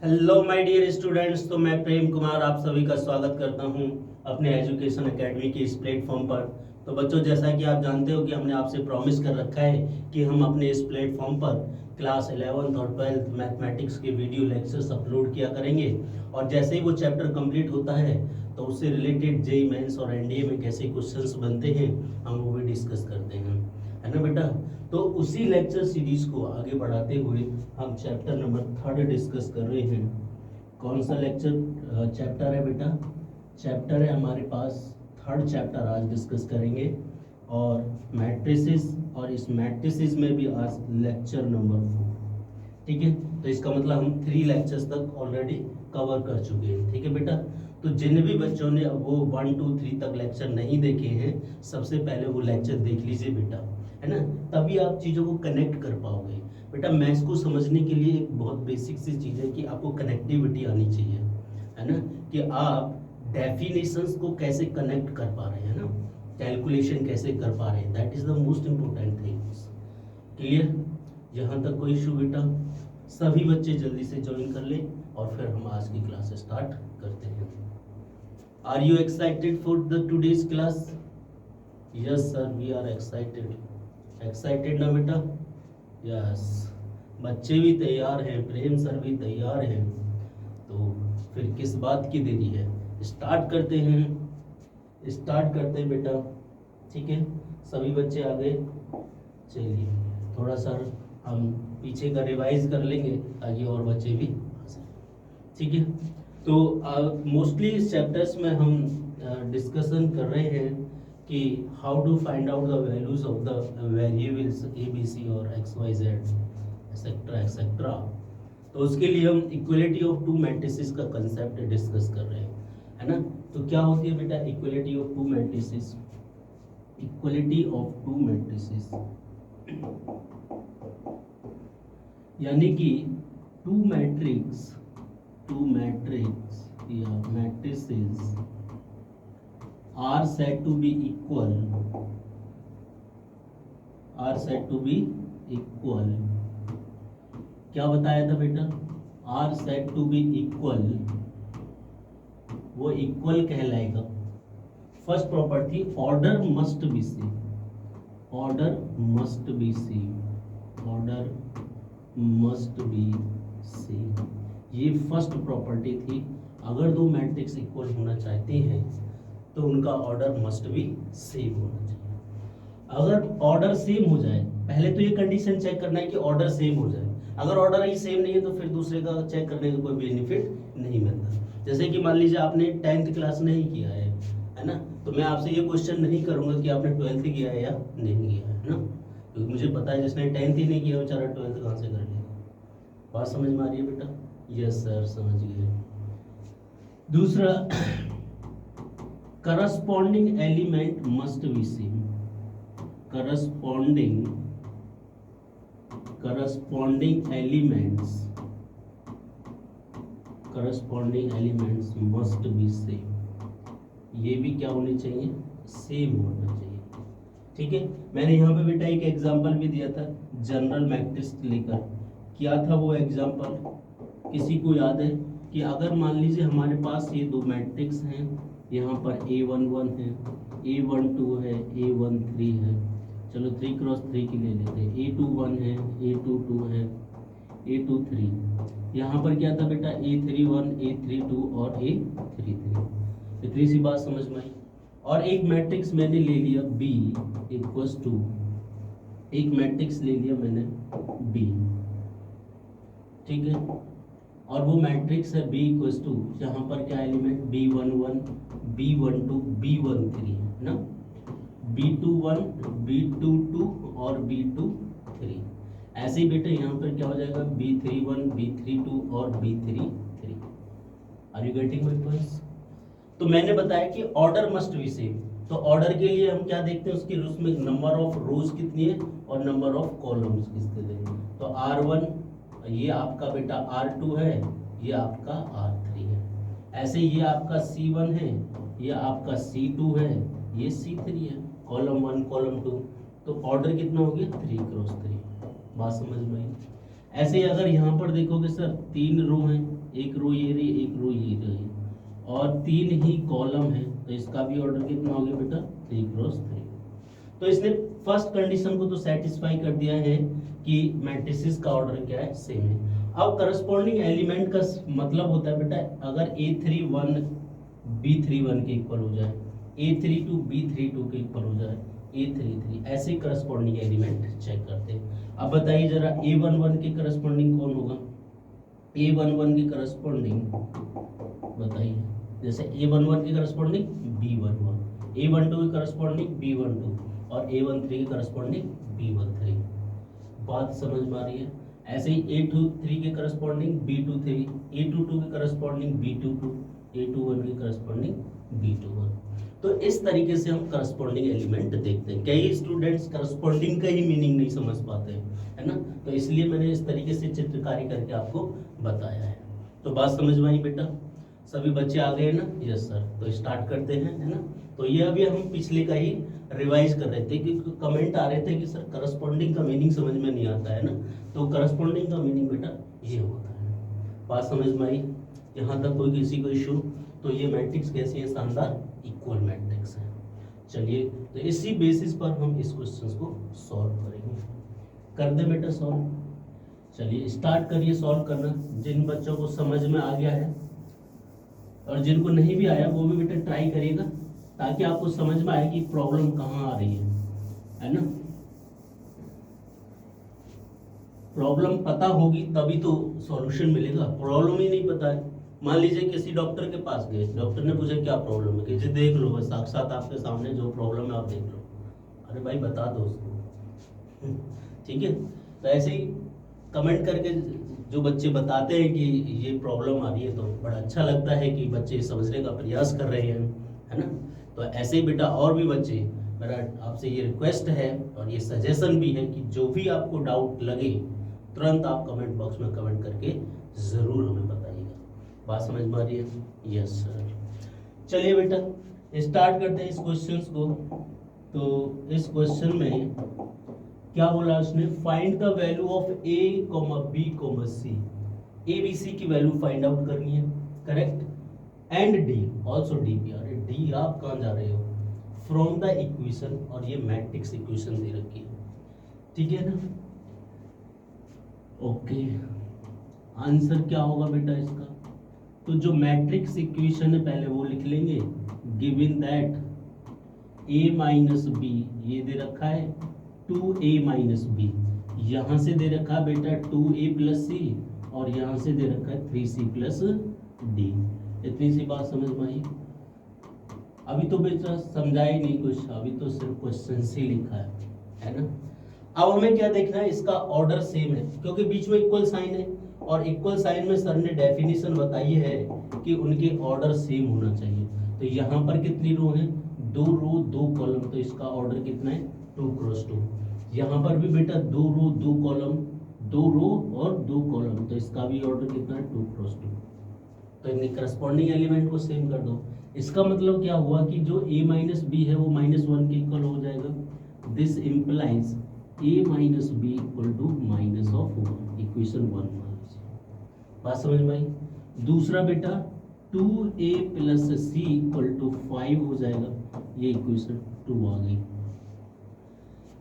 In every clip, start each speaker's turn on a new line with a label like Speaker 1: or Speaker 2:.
Speaker 1: Hello my dear students. तो मैं प्रेम कुमार आप सभी का स्वागत करता हूं अपने एजुकेशन एकेडमी के इस प्लेटफॉर्म पर। तो बच्चों, जैसा कि आप जानते हो कि हमने आपसे प्रॉमिस कर रखा है कि हम अपने इस प्लेटफॉर्म पर क्लास 11th और 12th मैथमेटिक्स के वीडियो लेक्चर्स अपलोड किया करेंगे। और जैसे ही वो चैप्टर कंप्लीट होता है तो उससे रिलेटेड जेईई मेंस और एनडीए में कैसे क्वेश्चंस बनते हैं हम वो भी डिस्कस करते हैं, है ना बेटा। तो उसी लेक्चर सीरीज को आगे बढ़ाते हुए हम चैप्टर नंबर 3 डिस्कस कर रहे हैं। कौन सा लेक्चर चैप्टर है बेटा? चैप्टर है हमारे पास 3rd चैप्टर आज डिस्कस करेंगे। और मैट्रिसेस, और इस मैट्रिसेस में भी आज लेक्चर नंबर 4। ठीक है, तो इसका मतलब हम 3 लेक्चर्स तक ऑलरेडी कवर कर चुके हैं। ठीक है बेटा, तो जिन भी बच्चों ने वो 1 2 3 तक लेक्चर नहीं देखे हैं, सबसे पहले वो लेक्चर देख लीजिए बेटा, है ना। तभी आप चीज़ों को कनेक्ट कर पाओगे बेटा। मैथ्स को समझने के लिए एक बहुत बेसिक सी चीज़ है कि आपको कनेक्टिविटी आनी चाहिए, है ना। कि आप डेफिनेशंस को कैसे कनेक्ट कर पा रहे हैं ना, कैलकुलेशन कैसे कर पा रहे हैं, that is the most important things. Clear? यहाँ तक कोई इशू बेटा? सभी बच्चे जल्दी से ज्वाइन कर लें और फिर हम आज की क्लास स्टार्ट करते हैं। Are you excited for the today's class? Yes sir, we are excited. Excited ना बेटा? यस, बच्चे भी तैयार हैं, प्रेम सर भी तैयार हैं। तो फिर किस बात की देरी है? स्टार्ट करते हैं, स्टार्ट करते हैं बेटा। ठीक है, सभी बच्चे आ गए। चलिए थोड़ा सा हम पीछे का रिवाइज कर लेंगे ताकि और बच्चे भी आ सकें। ठीक है, तो मोस्टली इस चैप्टर्स में हम डिस्कशन कर रहे हैं कि how to find out the values of the variables A B C और X Y Z etcetera etcetera. तो उसके लिए हम इक्वलिटी ऑफ टू मैट्रिसेस का कंसेप्ट डिस्कस कर रहे हैं, है ना। तो क्या होती है बेटा equality of two matrices? Equality of two matrices यानी कि टू मैट्रिक्स या matrices are said to be equal, क्या बताया था बेटा? are said to be equal, वो इक्वल कहलाएगा। First property order must be same, order must be same, ये फर्स्ट प्रॉपर्टी थी। अगर दो मैट्रिक्स इक्वल होना चाहते हैं तो उनका ऑर्डर मस्ट बी सेम होना चाहिए। अगर ऑर्डर सेम हो जाए, पहले तो ये कंडीशन चेक करना है कि ऑर्डर सेम हो जाए। अगर ऑर्डर ही सेम नहीं है तो फिर दूसरे का चेक करने का कोई बेनिफिट नहीं मिलता। जैसे कि मान लीजिए आपने 10th क्लास नहीं किया है ना, तो मैं आपसे ये क्वेश्चन नहीं करूंगा कि आपने 12th किया है या नहीं किया है ना, क्योंकि मुझे पता है जिसने 10th ही नहीं किया बेचारा 12th कहाँ से कर लेगा। बात समझ में आ रही है बेटा? यस सर, समझ गए। दूसरा, corresponding element must be same, corresponding elements must be same. ये भी क्या होने चाहिए? सेम होना चाहिए। ठीक है, मैंने यहाँ पे बेटा एक एग्जांपल भी दिया था जनरल मैट्रिक्स लेकर। क्या था वो एग्जांपल? किसी को याद है? कि अगर मान लीजिए हमारे पास ये दो मैट्रिक्स हैं, यहाँ पर A11 है, A12 है, A13 है। चलो 3 क्रॉस 3 की ले लेते हैं। A21 है, A22 है, A23। यहाँ पर क्या था बेटा? A31, A32 और A33। इतनी सी बात समझ में आई। और एक मैट्रिक्स मैंने ले लिया B इक्वल्स टू, एक मैट्रिक्स ले लिया मैंने B, ठीक है। और वो मैट्रिक्स है B इक्वल्स टू, यहाँ पर क्या एलिमेंट B11, B12, B13 है ना, B21, B22 और B23। ऐसे ही बेटे यहाँ पर क्या हो जाएगा? B31, B32 और B33। Are you getting my points? तो मैंने बताया कि ऑर्डर मस्ट बी सेम। तो ऑर्डर के लिए हम क्या देखते हैं? उसकी उसमें नंबर ऑफ रोज कितनी है और नंबर ऑफ कॉलम्स कितने हैं। तो R1 ये आपका बेटा R2 है, ये आपका R3 है। ऐसे ये आपका C1 है, ये आपका C2 है, ये C3 है। कॉलम 1 कॉलम 2, तो ऑर्डर कितना हो गया? 3 क्रॉस 3। बात समझ में आई? ऐसे ही अगर यहाँ पर देखोगे सर 3 रो हैं एक रो ये रही, एक रो ये रही, और 3 ही कॉलम है, तो इसका भी ऑर्डर कितना हो गया बेटा 3 क्रॉस 3। तो इसने फर्स्ट कंडीशन को तो सेटिस्फाई कर दिया है कि मैट्रिसेस का ऑर्डर क्या है, सेम है। अब करस्पॉन्डिंग एलिमेंट का मतलब होता है बेटा, अगर A31 B31 के इक्वल हो जाए, A32 B32 के इक्वल हो जाए, A33, ऐसे करस्पॉन्डिंग एलिमेंट चेक करते हैं। अब बताइए जरा A11 के करस्पॉन्डिंग कौन होगा, A11 के करस्पॉन्डिंग बताइए, जैसे A11 के करस्पॉन्डिंग B11, A12 के करस्पॉन्डिंग B12 और A13 के करस्पॉन्डिंग B13। बात समझ में आ रही है? ऐसे ही A23 के करस्पॉन्डिंग B23, A22 के करस्पॉन्डिंग B22, A21 के करस्पॉन्डिंग B21। तो इस तरीके से हम करस्पॉन्डिंग एलिमेंट देखते हैं। कई स्टूडेंट्स करस्पॉन्डिंग का ही मीनिंग नहीं समझ पाते हैं, है ना, तो इसलिए मैंने इस तरीके से चित्रकारी करके आपको बताया है। तो बात समझ में आई बेटा? सभी बच्चे आ गए ना? Yes sir. तो स्टार्ट करते हैं, है ना। तो ये अभी हम पिछले का ही रिवाइज कर रहे थे, क्योंकि कमेंट आ रहे थे कि सर करस्पॉन्डिंग का मीनिंग समझ में नहीं आता है ना। तो करस्पॉन्डिंग का मीनिंग बेटा ये होता है। बात समझ में आई? यहाँ तक कोई किसी को इशू? तो ये मैट्रिक्स कैसी है? शानदार इक्वल मैट्रिक्स है। चलिए, तो इसी बेसिस पर हम इस क्वेश्चन को सॉल्व करेंगे। कर दे बेटा सॉल्व। चलिए स्टार्ट करिए सॉल्व करना। जिन बच्चों को समझ में आ गया है और जिनको नहीं भी आया वो भी बेटा ट्राई करिएगा, ताकि आपको समझ में आए कि प्रॉब्लम कहाँ आ रही है ना। प्रॉब्लम पता होगी तभी तो सॉल्यूशन मिलेगा। प्रॉब्लम ही नहीं पता है, मान लीजिए किसी डॉक्टर के पास गए, डॉक्टर ने पूछा क्या प्रॉब्लम है, कि जी देख लो, बस साक्षात आपके सामने जो प्रॉब्लम है आप देख लो। अरे भाई बता दो उसको, ठीक है। तो ऐसे ही कमेंट करके जो बच्चे बताते हैं कि ये प्रॉब्लम आ रही है, तो बड़ा अच्छा लगता है कि बच्चे समझने का प्रयास कर रहे हैं, है ना। तो ऐसे ही बेटा और भी बच्चे, मेरा आपसे ये रिक्वेस्ट है और ये सजेशन भी है कि जो भी आपको डाउट लगे तुरंत आप कमेंट बॉक्स में कमेंट करके ज़रूर हमें बताइएगा। बात समझ में आ रही है? Yes sir. चलिए बेटा स्टार्ट करते हैं इस क्वेश्चन को। तो इस क्वेश्चन में क्या बोला उसने? Find the value of A, B, C। A B C की वैल्यू फाइंड आउट करनी है, correct. And D also D भी। अरे D आप कहाँ जा रहे हो? फ्रॉम द इक्वेशन, और ये मैट्रिक्स इक्वेशन दे रखी है, ठीक है ना। ओके, आंसर क्या होगा बेटा इसका? तो जो मैट्रिक्स इक्वेशन है पहले वो लिख लेंगे। Given that A minus B, ये दे रखा है 2A माइनस बी, यहाँ से दे रखा है बेटा 2A प्लस सी, और यहाँ से दे रखा है 3C प्लस डी। इतनी सी बात समझ में आई? अभी तो बेटा समझा ही नहीं कुछ, अभी तो सिर्फ क्वेश्चन ही लिखा है ना। अब हमें क्या देखना है? इसका ऑर्डर सेम है, क्योंकि बीच में इक्वल साइन है, और इक्वल साइन में सर ने डेफिनेशन बताई है कि उनके ऑर्डर सेम होना चाहिए। तो यहाँ पर कितनी रो है? 2 रो 2 कॉलम, तो इसका ऑर्डर कितना है? 2 क्रॉस 2। यहाँ पर भी बेटा 2 रो 2 कॉलम, 2 रो और 2 कॉलम, तो इसका भी ऑर्डर कितना है? 2 क्रॉस 2। तो इनके करस्पॉन्डिंग एलिमेंट को सेम कर दो। इसका मतलब क्या हुआ कि जो A माइनस बी है वो -1 के इक्वल हो जाएगा। This implies A minus B equal to minus of 1, equation 1। बात समझ में आई? दूसरा बेटा 2A plus C equal to 5 हो जाएगा, ये इक्वेशन 2 आ गई।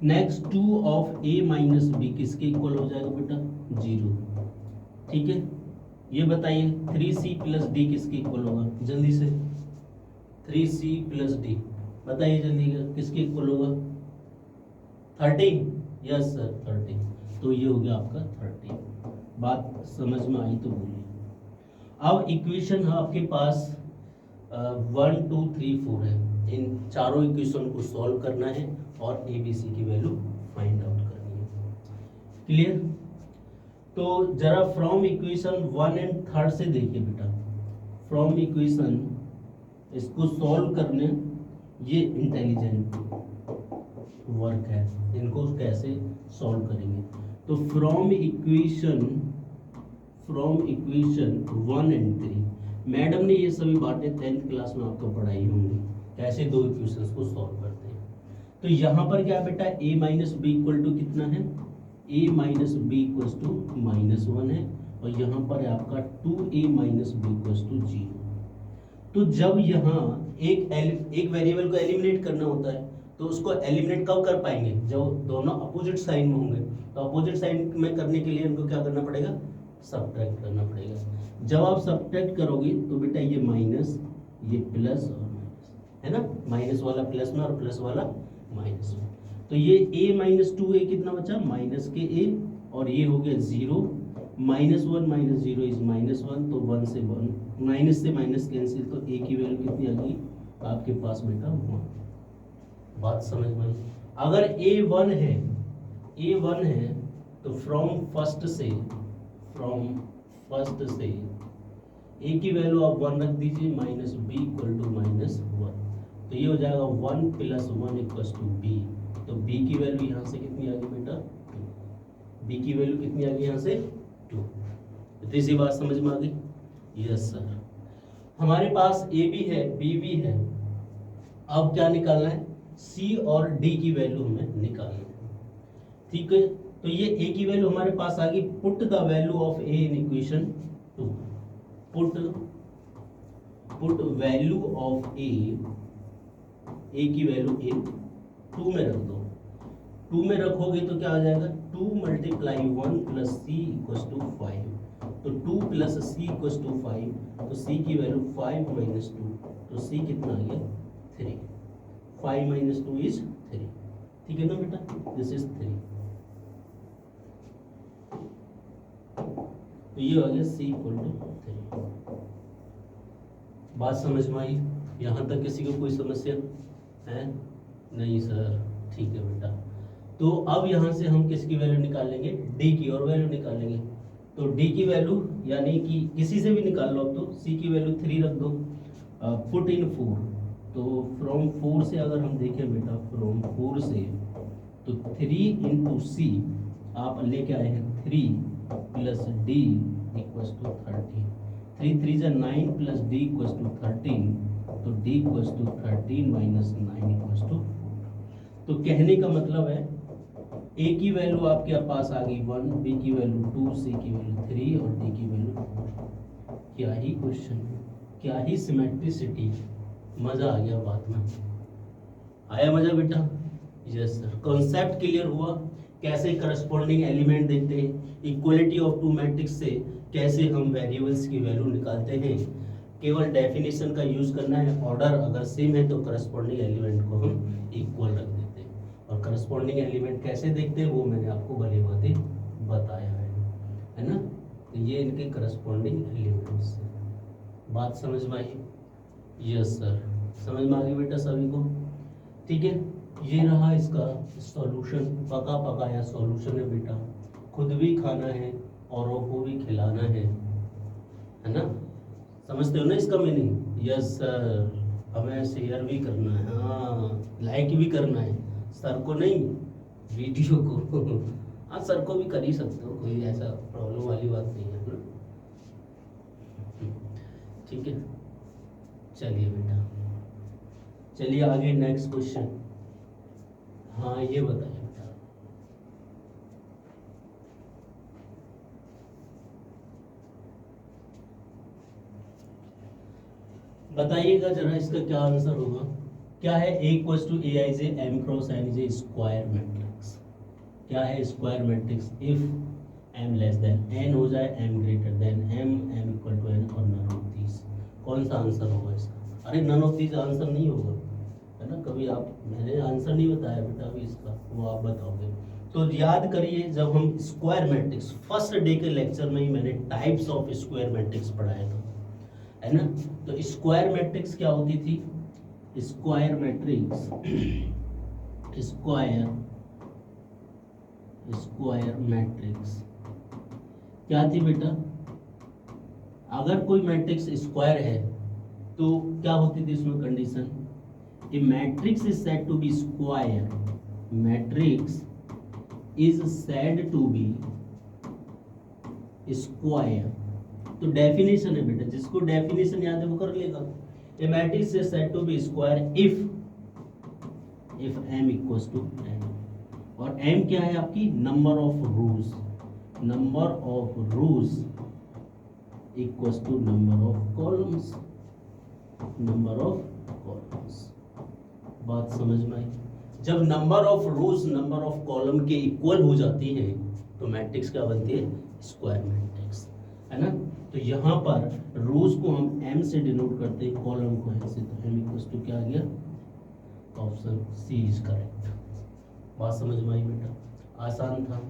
Speaker 1: Next 2 of A minus B किसके इक्वल हो जाएगा बेटा? 0, ठीक है। ये बताइए 3C प्लस डी किसके इक्वल होगा? जल्दी से 3C प्लस डी बताइए जल्दी, किसके इक्वल होगा? 13। Yes sir 13। तो ये हो गया आपका 13। बात समझ में आई तो बोलिए। अब इक्वेशन आपके पास 1 2 3 4 है। इन चारों इक्वेशन को सॉल्व करना है और ABC की वैल्यू फाइंड आउट करनी है। क्लियर? तो जरा फ्रॉम इक्वेशन 1 एंड 3 से देखिए बेटा। फ्रॉम इक्वेशन इसको सॉल्व करने, ये इंटेलिजेंट वर्क है, इनको कैसे सॉल्व करेंगे? तो फ्रॉम इक्वेशन 1 एंड 3, मैडम ने ये सभी बातें 10th क्लास में आपको पढ़ाई होंगी, कैसे दो इक्वेशंस को सॉल्व करते हैं। तो यहाँ पर क्या बेटा A minus B equal to कितना है? A minus B equal to -1 है, और यहाँ पर है आपका 2a minus B equals to 0। तो जब यहाँ एक वेरिएबल को एलिमिनेट करना होता है तो उसको एलिमिनेट कब कर पाएंगे, जब दोनों अपोजिट साइन में होंगे। तो अपोजिट साइन में करने के लिए इनको क्या करना पड़ेगा, सब्ट्रैक्ट करना पड़ेगा। जब आप सब्ट्रैक्ट करोगे तो बेटा ये माइनस, ये प्लस और माइनस है ना, माइनस वाला प्लस में और प्लस वाला माइनस में। तो ये a माइनस 2a कितना बचा, माइनस के a, और ये हो गया 0, -1 माइनस 0 इज -1, तो 1 से 1, माइनस से माइनस कैंसिल, तो a की वैल्यू कितनी आ गई आपके पास बेटा 1। बात समझ में आई। अगर a1 है तो फ्रॉम फर्स्ट से a की वैल्यू आप 1 रख दीजिए, माइनस b इक्वल टू -1, तो ये हो जाएगा 1 + 1 इक्वल्स टू b। तो b की वैल्यू यहाँ से कितनी आ गई बेटा 2, b की वैल्यू कितनी आ गई यहाँ से 2। इतनी सी बात समझ में आ गई। Yes sir. हमारे पास a भी है b भी है, अब क्या निकालना है, c और d की वैल्यू हमें निकालना है। ठीक है, तो ये a की वैल्यू हमारे पास आ गई। Put the value of a in equation 2। Put value of a की वैल्यू a 2 में रख दो। 2 में रखोगे तो क्या आ जाएगा, 2 × 1 + c = 5। तो 2 + c = 5, तो c की वैल्यू 5 - 2, तो c कितना आ गया 3। 5 - 2 इज 3। ठीक है ना बेटा, दिस इज 3। तो ये आ गया c = 3। बात समझ में आई? यहाँ तक किसी को कोई समस्या है? नहीं सर, ठीक है बेटा। तो अब यहाँ से हम किसकी वैल्यू निकालेंगे, d की, और वैल्यू निकालेंगे। तो d की वैल्यू यानी कि किसी से भी निकाल लो, अब तो c की वैल्यू 3 रख दो। पुट इन 4, तो फ्रॉम 4 से अगर हम देखें बेटा, फ्रॉम 4 से तो 3 × c आप लेके आए हैं 3 + d = 13। 3 3 = 9 + d = 13, तो d = 13 - 9 = 4। तो कहने का मतलब है a की वैल्यू आपके पास आ गई 1, b की वैल्यू 2, c की वैल्यू 3 और d की वैल्यू 4। क्या ही क्वेश्चन, क्या ही सिमेट्रिसिटी, मजा आ गया बात में। आया मजा बेटा? Yes sir. कॉन्सेप्ट क्लियर हुआ, कैसे करस्पॉन्डिंग एलिमेंट देखते हैं, इक्वलिटी ऑफ टू मैट्रिक्स से कैसे हम वेरिएबल्स की वैल्यू निकालते हैं। केवल डेफिनेशन का यूज करना है, ऑर्डर अगर सेम है तो करस्पॉन्डिंग एलिमेंट को हम इक्वल रख देते हैं, और करस्पॉन्डिंग एलिमेंट कैसे देखते हैं वो मैंने आपको भली भांति बताया है ना। तो ये इनके करस्पॉन्डिंग एलिमेंट्स हैं। बात समझ में आई? यस सर, समझ में आ गई बेटा सभी को? ठीक है, ये रहा इसका सॉल्यूशन, पका पकाया सॉल्यूशन है बेटा। खुद भी खाना है, औरों को भी खिलाना है ना। समझते हो ना इसका मीनिंग? Yes sir. हमें शेयर भी करना है, हाँ, लाइक भी करना है, सर को नहीं, वीडियो को। हाँ, सर को भी कर ही सकते हो, कोई ऐसा प्रॉब्लम वाली बात नहीं है ना। ठीक है, चलिए बेटा, चलिए आगे नेक्स्ट क्वेश्चन। हाँ, ये बताइए बेटा, बताइएगा जरा इसका क्या आंसर होगा। क्या है a = ai j m × n j square matrix. क्या है square matrix? If m n n हो जाए m n m = n और नन ऑफ दीज। कौन सा आंसर होगा इसका? अरे नन ऑफ दीज आंसर नहीं होगा, है ना। कभी आप, मैंने आंसर नहीं बताया बेटा अभी इसका, वो आप बताओगे। तो याद करिए, जब हम स्क्वायर मैट्रिक्स फर्स्ट डे के लेक्चर में ही मैंने टाइप्स ऑफ स्क्वायर मैट्रिक्स पढ़ाया था, है ना। तो स्क्वायर मैट्रिक्स क्या होती थी? स्क्वायर मैट्रिक्स स्क्वायर मैट्रिक्स क्या थी बेटा? अगर कोई मैट्रिक्स स्क्वायर है तो क्या होती थी इसमें condition? A matrix is said to be square, matrix is said to be square. तो डेफिनेशन है बेटा, जिसको डेफिनेशन याद है वो कर लेगा। A matrix is said to be square if m = n, और m क्या है आपकी? Number of rows equals to number of columns, number of columns. बात समझ में आई? जब number of rows number of column के इक्वल हो जाती है तो मैट्रिक्स क्या बनती है? स्क्वायर मैट्रिक्स, है ना। तो यहाँ पर रोज को हम m से डिनोट करते हैं, कॉलम को n से, तो m इक्वल्स टू क्या आ गया? Option C is correct. बात समझ में आई बेटा? आसान था?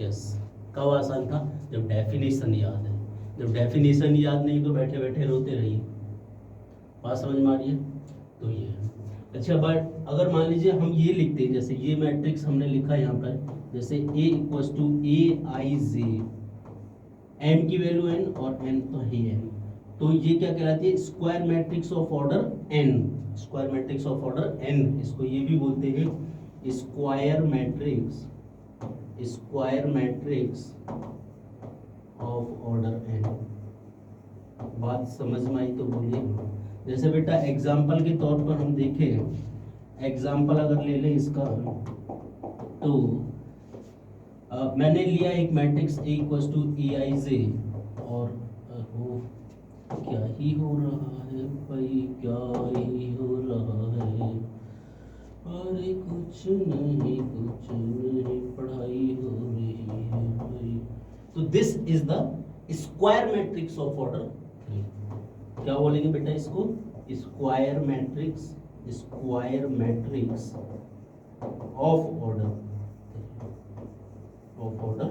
Speaker 1: यस। कब आसान था? जब डेफिनेशन याद है। जब डेफिनेशन याद नहीं तो बैठे बैठे रोते रहिए। बात समझ में आ रही है? तो ये है। अच्छा, बट अगर मान लीजिए हम ये लिखते हैं, जैसे ये मैट्रिक्स हमने लिखा यहाँ पर, जैसे a equals to a i j, m की वैल्यू n और n तो है n, तो ये क्या कहलाती है? Square matrix of order n। Square matrix of order n, इसको ये भी बोलते हैं square matrix, square matrix of order n। बात समझ में आई तो बोलिए। जैसे बेटा एग्जाम्पल के तौर पर हम देखें, एग्जाम्पल अगर ले लें इसका, तो मैंने लिया एक matrix A equals to a i जे, और वो क्या ही हो रहा है भाई, क्या ही हो रहा है, अरे कुछ नहीं पढ़ाई हो रही है भाई। तो this is the square matrix of order 3। क्या बोलेंगे बेटा इसको? Square matrix, square matrix of order, of order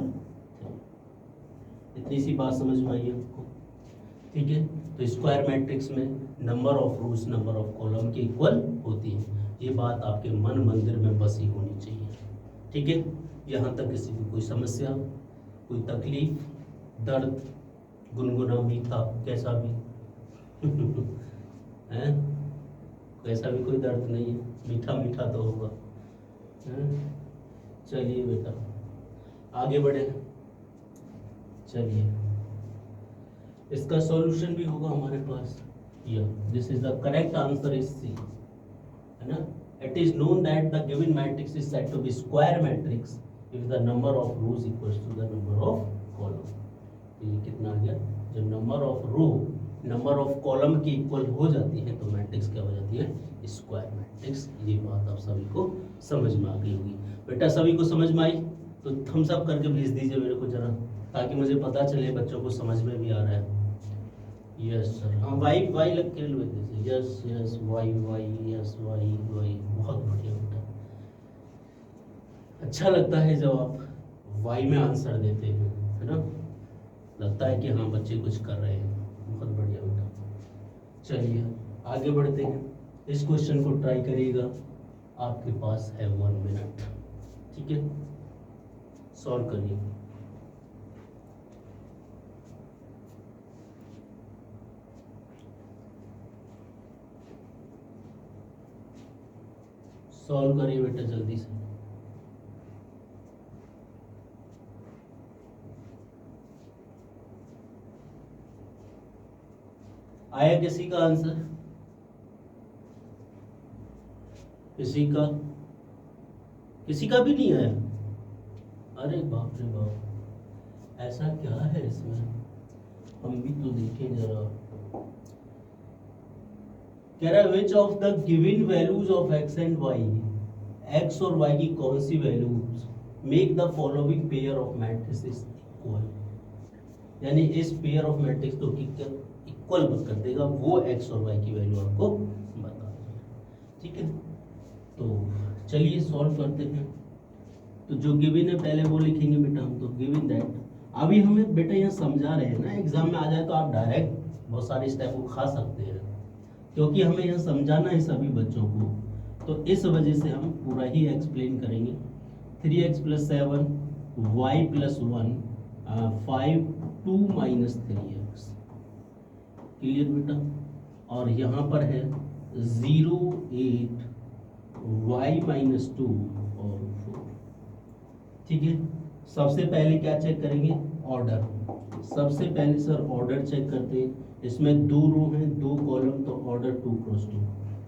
Speaker 1: 3। इतनी सी बात समझ में आई आपको? ठीक है। तो स्क्वायर मैट्रिक्स में number of rows number of column के इक्वल होती है। ये बात आपके मन मंदिर में बसी होनी चाहिए। ठीक है। यहाँ तक किसी को कोई समस्या, कोई तकलीफ, दर्द, गुनगुना, मीठा, कैसा भी है? कैसा भी कोई दर्द नहीं है, मीठा मीठा तो होगा। चलिए बेटा आगे बढ़े। चलिए इसका सॉल्यूशन भी होगा हमारे पास। This is the correct answer is C, है ना। It is known that the given matrix is said to be square matrix if the number of rows equals to the number of column. ये कितना आ गया? जब number of row number of column की equal हो जाती है तो मैट्रिक्स क्या हो जाती है? Square matrix. ये बात आप सभी को समझ में आ गई होगी। बेटा सभी को समझ में आई तो थम्स अप करके भेज दीजिए मेरे को जरा, ताकि मुझे पता चले बच्चों को समझ में भी आ रहा है। Yes sir. हाँ वाई वाई लग के भेज दीजिए। Yes yes Y Y, yes Y Y. बहुत बढ़िया बेटा। अच्छा लगता है जब आप वाई में आंसर देते हैं, है ना। लगता है कि हाँ बच्चे कुछ कर रहे हैं। बहुत बढ़िया बेटा। चलिए आगे बढ़ते हैं। इस क्वेश्चन को ट्राई करिएगा। आपके पास है 1 मिनट। ठीक है, सॉल्व करिए। सॉल्व करिए बेटा जल्दी से। आया किसी का आंसर? किसी का? किसी का भी नहीं आया? अरे बाप रे बाप, ऐसा क्या है इसमें? हम भी तो देखें जरा। कह रहा है which of the given values of X and Y, X और वाई की कौन सी values make the following pair of matrices equal. यानी इस पेयर ऑफ मैट्रिक्स को इक्वल कर देगा, वो एक्स और वाई की वैल्यू आपको बता देगा। ठीक है, तो चलिए सॉल्व करते हैं। तो जो गिवन है पहले वो लिखेंगे बेटा हम। तो गिवन दैट, अभी हमें बेटा यहाँ समझा रहे हैं ना, एग्जाम में आ जाए तो आप डायरेक्ट बहुत सारे स्टेप को खा सकते हैं, क्योंकि हमें यहाँ समझाना है सभी बच्चों को। तो इस वजह से हम पूरा ही एक्सप्लेन करेंगे। 3x + 7 y + 1 5 2 - 3x। क्लियर बेटा। और यहाँ पर है 0 8 y - 2 और 4। ठीक है, सबसे पहले क्या चेक करेंगे? ऑर्डर। सबसे पहले सर ऑर्डर चेक करते हैं। इसमें 2 रो हैं 2 कॉलम, तो ऑर्डर 2 × 2।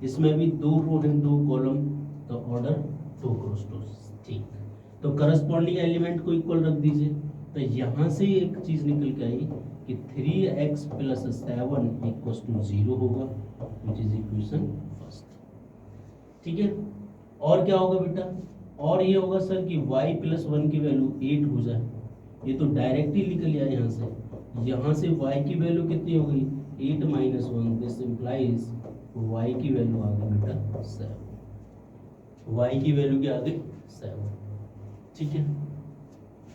Speaker 1: इसमें भी 2 रो हैं 2 कॉलम, तो ऑर्डर 2 × 2। ठीक, तो करस्पॉन्डिंग एलिमेंट को इक्वल रख दीजिए। तो यहाँ से एक चीज निकल के आई कि 3x प्लस 7 इक्वल्स टू 0 होगा, विच इज इक्वेशन फर्स्ट। ठीक है, और क्या होगा बेटा, और ये होगा सर कि y प्लस 1 की वैल्यू 8 हो जाए, ये तो डायरेक्टली निकल लिया यहाँ से y की वैल्यू कितनी हो गई 8 माइनस 1, दिस इंप्लाइज y की वैल्यू आ गई बेटा 7, y की वैल्यू क्या आ गई 7। ठीक है,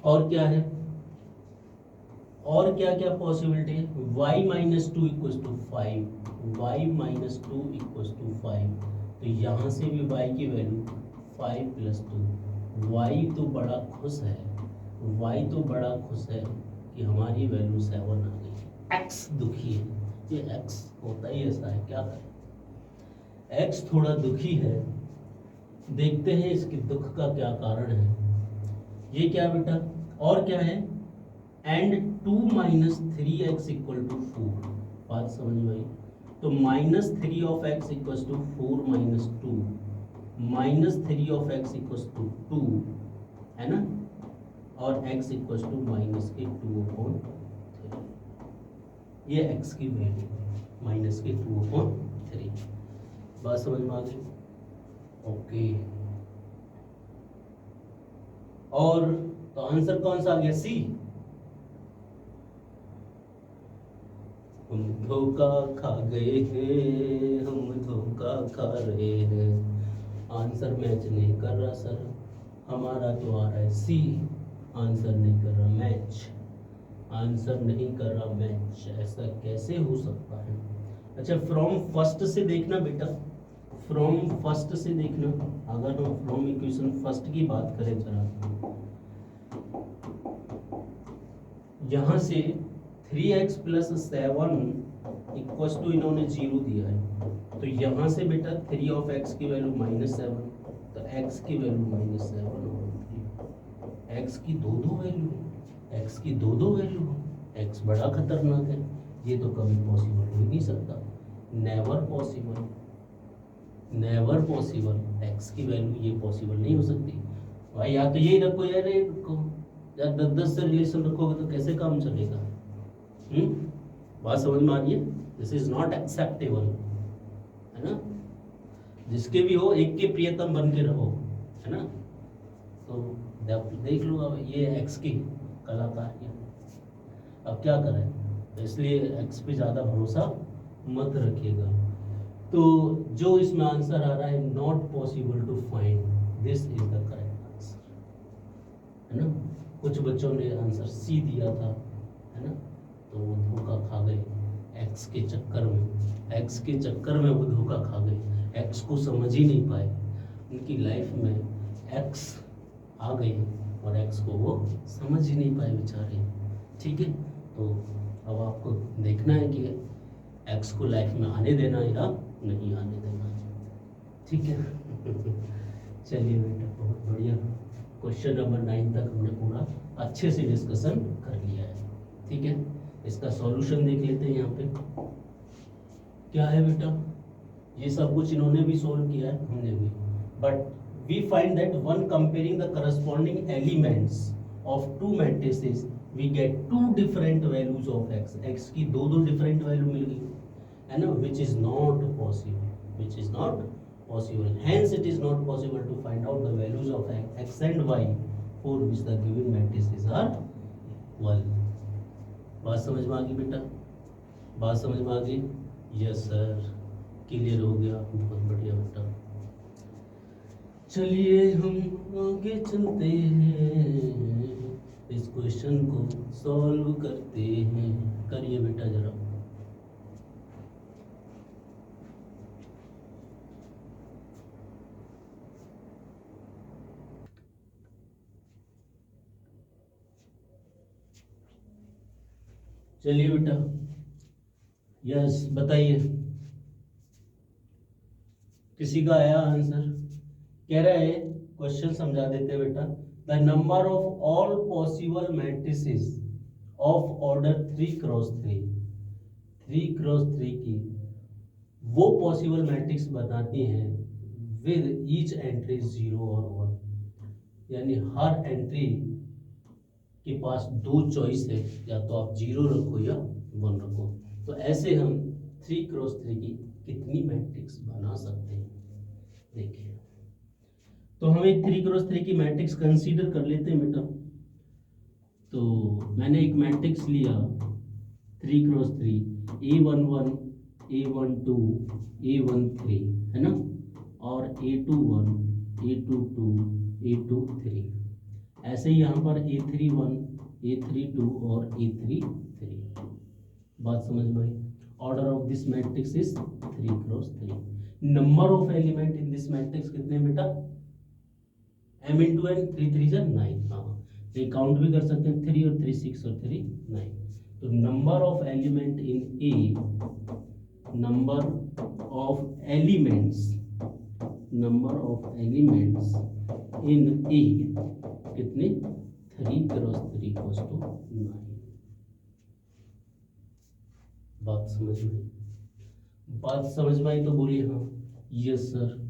Speaker 1: और क्या है, और क्या क्या पॉसिबिलिटी है, y minus 2 equals to 5, y minus 2 equals to 5, तो यहाँ से भी y की वैल्यू 5 प्लस 2, y तो बड़ा खुश है, y तो बड़ा खुश है कि हमारी वैल्यू 7 आ गई। x दुखी है, ये x होता ही ऐसा है, क्या करें, x थोड़ा दुखी है, देखते हैं इसके दुख का क्या कारण है। ये क्या बेटा, और क्या है, and 2 minus 3x equal to 4, बात समझ में आई, तो minus 3 of x equals to 4 minus 2, minus 3 of x equals to 2 है ना, और x इक्वल्स टू माइनस के 2/3, ये x की वैल्यू माइनस के 2/3, बात समझ में आ गई। ओके, और तो आंसर कौन सा आ गया, सी। हम धोखा खा गए हैं, हम धोखा खा रहे हैं, आंसर मैच नहीं कर रहा सर, हमारा तो आ रहा है सी, आंसर नहीं कर रहा मैच, आंसर नहीं कर रहा मैच, ऐसा कैसे हो सकता है। अच्छा, फ्रॉम फर्स्ट से देखना बेटा, फ्रॉम फर्स्ट से देखना, अगर हम फ्रॉम इक्वेशन फर्स्ट की बात करें जरा, यहाँ से 3x प्लस 7 इक्वल्स टू इन्होंने 0 दिया है, तो यहाँ से बेटा 3 ऑफ x की वैल्यू -7, तो x की वैल्यू -7/3, x की दो वैल्यू, x की दो वैल्यू, x बड़ा खतरनाक है, ये तो कभी पॉसिबल हो ही नहीं सकता, never possible, never possible, x की वैल्यू ये पॉसिबल नहीं हो सकती भाई, या तो यही रखो यार, ये रखो या 10 से रिलेशन रखोगे तो कैसे काम चलेगा। बात समझ में आ रही है, दिस इज नॉट एक्सेप्टेबल, है ना, जिसके भी हो एक के प्रियतम बन के रहो, है ना, तो देख लो अब ये एक्स की कलाकारी है, अब क्या करें, तो इसलिए एक्स पे ज़्यादा भरोसा मत रखिएगा। तो जो इसमें आंसर आ रहा है, not possible to find, this is the correct answer, है ना। कुछ बच्चों ने आंसर सी दिया था, है ना, तो वो धोखा खा गए एक्स के चक्कर में, एक्स के चक्कर में वो धोखा खा गए, एक्स को समझ ही नहीं पाए, उनकी लाइफ में एक्स आ गई और एक्स को वो समझ ही नहीं पाए बेचारे। ठीक है, तो अब आपको देखना है कि एक्स को लाइफ में आने देना या नहीं आने देना, ठीक है। चलिए बेटा, बहुत बढ़िया, क्वेश्चन नंबर 9 तक हमने पूरा अच्छे से डिस्कशन कर लिया है, ठीक है। इसका सॉल्यूशन देख लेते हैं। यहाँ पे क्या है बेटा, ये सब कुछ इन्होंने भी सॉल्व किया है, हमने भी, but we find that one comparing the corresponding elements of two matrices we get two different values of X, X की दो डिफरेंट वैल्यू मिल गई, है ना, which is not possible, which is not possible, hence it is not possible to find out the values of x and y for which the given matrices are equal। बात समझ में आ गई बेटा, बात समझ में आ गई, यस सर, क्लियर हो गया, बहुत बढ़िया बेटा। चलिए हम आगे चलते हैं, इस क्वेश्चन को सॉल्व करते हैं, करिए बेटा जरा। चलिए बेटा, यस बताइए, किसी का आया आंसर, कह रहा है, क्वेश्चन समझा देते हैं बेटा, the number of all possible matrices of order 3x3, 3x3 की वो पॉसिबल मैट्रिक्स बताती हैं विद ईच एंट्री 0 और 1, यानी हर एंट्री के पास दो चॉइस है, या तो आप 0 रखो या 1 रखो। तो ऐसे हम 3x3 की कितनी मैट्रिक्स बना सकते हैं, देखिए। तो हम एक 3x3 की मैट्रिक्स कंसीडर कर लेते हैं बेटा। तो मैंने एक मैट्रिक्स लिया 3x3, A11, A12, A13, है ना, और A21, A22, A23। ऐसे ही यहाँ पर A31, A32 और A33। बात समझ में आई? Order of this matrix is 3x3। Number of element in this matrix कितने बेटा? m इंटू n, 3 3 जा 9। हाँ, ये काउंट भी कर सकते हैं, 3 और 3 6 और 3 9। तो number of element in A, number of elements in A कितने? 3x3 equals to 9। बात समझ में आई? बात समझ में आई तो बोलिए हाँ, यस सर।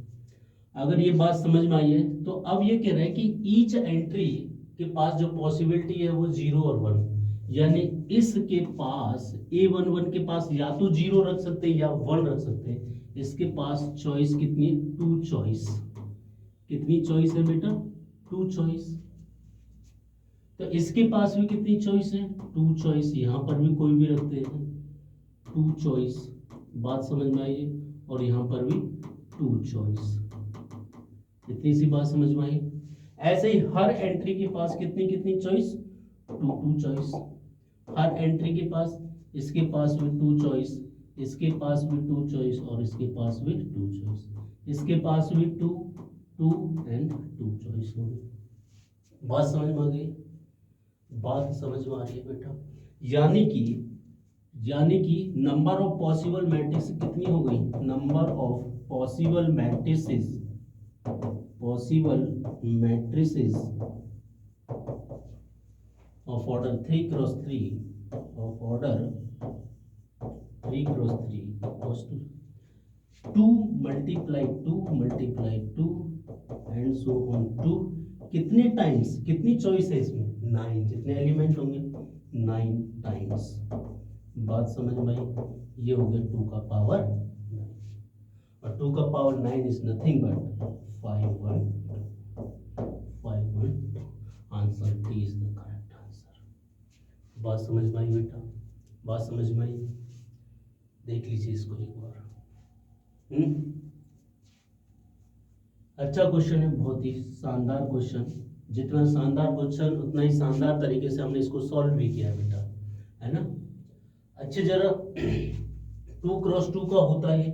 Speaker 1: अगर ये बात समझ में आई है तो अब ये कह रहा है कि ईच एंट्री के पास जो पॉसिबिलिटी है वो 0 और 1, यानी इसके पास A11 के पास या तो 0 रख सकते हैं या 1 रख सकते हैं। इसके पास चॉइस कितनी है? 2 चॉइस। कितनी चॉइस है बेटा? 2 चॉइस। तो इसके पास भी कितनी चॉइस है? 2 चॉइस। यहाँ पर भी कोई भी रखते हैं, 2 चॉइस। बात समझ में आई? और यहाँ पर भी 2 चॉइस। इतनी सी बात समझ में आई? ऐसे ही हर एंट्री के पास कितनी कितनी चॉइस? 2 चॉइस। हर एंट्री के पास, इसके पास भी 2 चॉइस, इसके पास भी 2 चॉइस, और इसके पास भी 2 चॉइस। इसके पास भी 2 2 एंड 2 चॉइस हो गई। बात समझ में आ गई? बात समझ में आ रही है बेटा? यानी कि नंबर ऑफ पॉसिबल मैट्रिक्स कितनी हो गई? Number of possible matrices of order 3x3 equals to 2 multiply 2 and so on 2। कितने टाइम्स? कितनी चॉइस है इसमें? 9। जितने एलिमेंट होंगे 9 टाइम्स। बात समझ में आई? ये हो गया 2 का पावर 9, और 2 का power 9 is nothing but 512। Answer D is the correct answer. बात समझ में आई बेटा? बात समझ में आई? देख लीजिए इसको एक बार। अच्छा क्वेश्चन है, बहुत ही शानदार क्वेश्चन। जितना शानदार क्वेश्चन उतना ही शानदार तरीके से हमने इसको सॉल्व भी किया बेटा, है ना। अच्छे जरा 2x2 का होता है।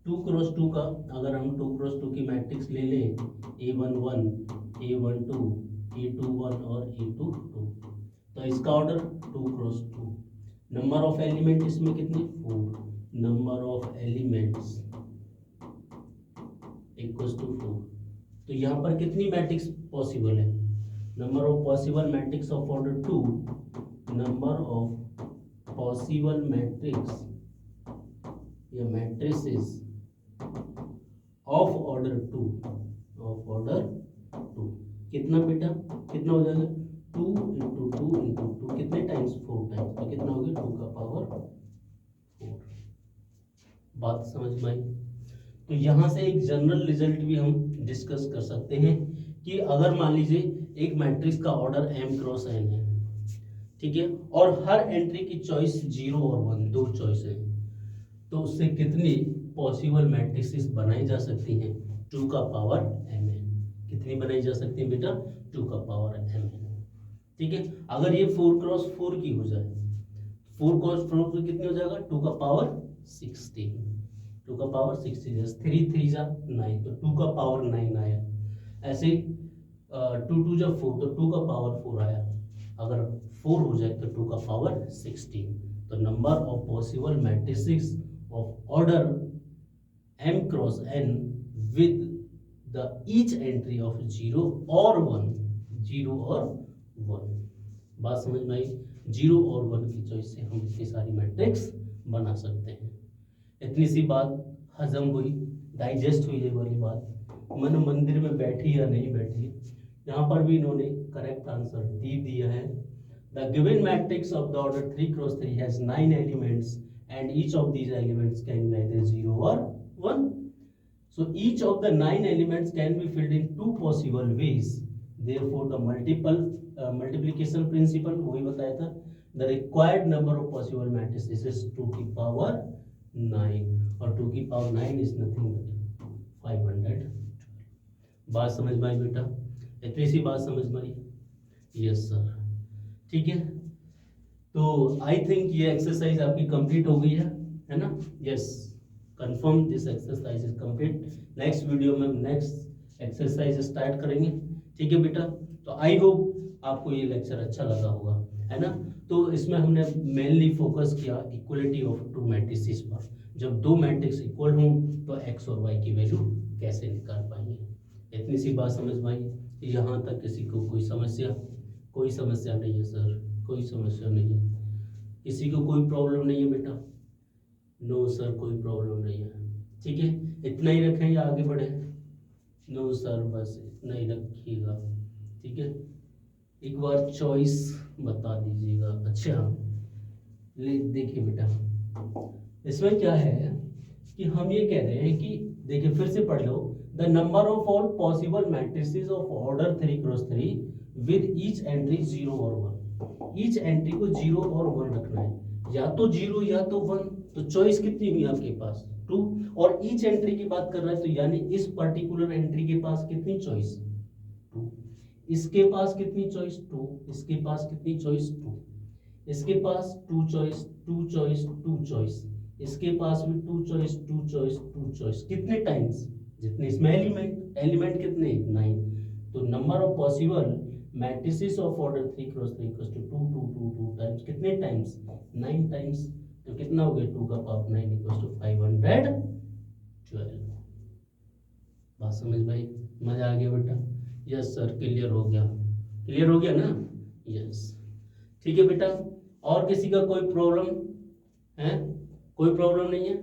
Speaker 1: 2x2 का अगर हम 2x2 की मैट्रिक्स ले लें, A11, A12, A21 और A22, तो इसका order 2x2। Number of element इसमें कितने? 4। Number of elements equals to 4। तो यहाँ पर कितनी मैट्रिक्स पॉसिबल है? Number of possible matrix of order 2, number of possible matrix या मैट्रिसेस ऑफ ऑर्डर 2 कितना बेटा? कितना हो जाएगा? 2 इंटू 2 इंटू 2 कितने टाइम्स? 4 टाइम्स। तो कितना हो गया? 2 का पावर 4। बात समझ में आई? तो यहाँ से एक जनरल रिजल्ट भी हम डिस्कस कर सकते हैं कि अगर मान लीजिए एक मैट्रिक्स का ऑर्डर m क्रॉस n है, ठीक है, और हर एंट्री की चॉइस 0 और 1 दो चॉइस है, तो उससे कितनी पॉसिबल मैट्रिसेस बनाई जा सकती हैं? 2 का पावर mn। कितनी बनाई जा सकती है बेटा? 2 का पावर mn। ठीक है, अगर ये 4x4 की हो जाए, 4x4 की कितनी हो जाएगा? 2 का पावर 16। 2 का पावर 16, 3 3 जा 9, तो 2 का पावर 9 आया। ऐसे 2 2 जा 4, तो 2 का पावर 4 आया। अगर 4 हो जाए तो 2 का पावर 16। तो number of possible matrices of order m cross n with the each entry of 0 और 1, 0 और 1। बात समझ में आई? 0 और 1 की चॉइस से हम इतनी सारी मैट्रिक्स बना सकते हैं। इतनी सी बात हजम हुई, डाइजेस्ट हुई ये वाली बात, मन मंदिर में बैठी या नहीं बैठी, यहाँ पर भी इन्होंने करेक्ट आंसर डी दिया है। The given matrix of the order 3x3 has 9 elements and each of these elements can be either 0 और 1. So each of the 9 elements can be filled in two possible ways. Therefore, the multiplication principle वही बताया था. The required number of possible matrices is 2 की power 9 और 2 की power 9 is nothing but 500. बात समझ में आई बेटा? इतनी सी बात समझ में आई? Yes sir. ठीक है, तो आई थिंक ये एक्सरसाइज आपकी कंप्लीट हो गई है ना? Yes, confirm this exercise is complete. Next video में नेक्स्ट एक्सरसाइज स्टार्ट करेंगे. ठीक है बेटा, तो आई होप आपको ये लेक्चर अच्छा लगा होगा, है ना? तो इसमें हमने मेनली फोकस किया इक्वलिटी ऑफ टू मैट्रिसेस पर. जब दो मैट्रिक्स इक्वल हों तो एक्स और वाई की वैल्यू कैसे निकाल पाएंगे. इतनी सी बात समझ में आई? यहाँ तक किसी को कोई समस्या? कोई समस्या नहीं है सर, कोई समस्या नहीं. किसी को कोई प्रॉब्लम नहीं है बेटा? नो सर, कोई प्रॉब्लम नहीं है. ठीक है, इतना ही रखें या आगे बढ़े? नो सर, बस इतना ही रखिएगा. ठीक है, एक बार चॉइस बता दीजिएगा. अच्छा, देखिए बेटा, इसमें क्या है कि हम ये कह रहे हैं कि देखिए फिर से पढ़ लो. The number of all possible matrices of order 3x3 with each entry 0 और 1. ईच एंट्री को 0 और 1 रखना है, या तो 0 या तो 1. तो चॉइस कितनी हुई आपके पास? 2. और ईच एंट्री की बात कर रहा है तो यानी इस पर्टिकुलर एंट्री के पास कितनी चॉइस? 2. इसके पास कितनी चॉइस? 2. इसके पास कितनी चॉइस? 2. इसके पास 2 चॉइस, 2 चॉइस, 2 चॉइस. इसके पास भी 2 चॉइस, 2 चॉइस, 2 चॉइस. कितने टाइम्स? जितने इसमें एलिमेंट कितने? 9. तो number of possible matrices of order 3x3 equals to 2 2 2 2 times. कितने टाइम्स? 9 टाइम्स. तो कितना हो गया? 2 का पावर 9 इक्वल्स टू 512. बात समझ में आई? मजा आ गया बेटा? यस सर, क्लियर हो गया. क्लियर हो गया ना? यस. ठीक है बेटा, और किसी का कोई प्रॉब्लम है? कोई प्रॉब्लम नहीं है?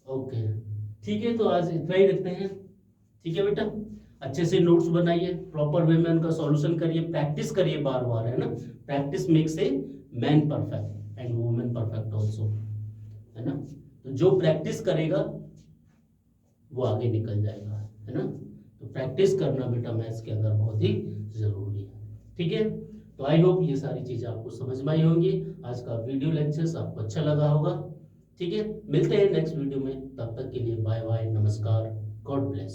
Speaker 1: ओके, ठीक है, तो आज इतना ही रखते हैं. ठीक है बेटा, अच्छे से नोट्स बनाइए, प्रॉपर वे में उनका सॉल्यूशन करिए, प्रैक्टिस करिए बार बार, है ना? Practice makes a man perfect and women perfect also, है ना? तो जो प्रैक्टिस करेगा वो आगे निकल जाएगा, है ना? तो प्रैक्टिस करना बेटा मैथ्स के अंदर बहुत ही जरूरी है. ठीक है, तो आई होप ये सारी चीजें आपको समझ में आई होंगी. आज का वीडियो लेक्चर्स आपको अच्छा लगा होगा. ठीक है, मिलते हैं नेक्स्ट वीडियो में. तब तक के लिए बाय बाय, नमस्कार, गॉड ब्लेस.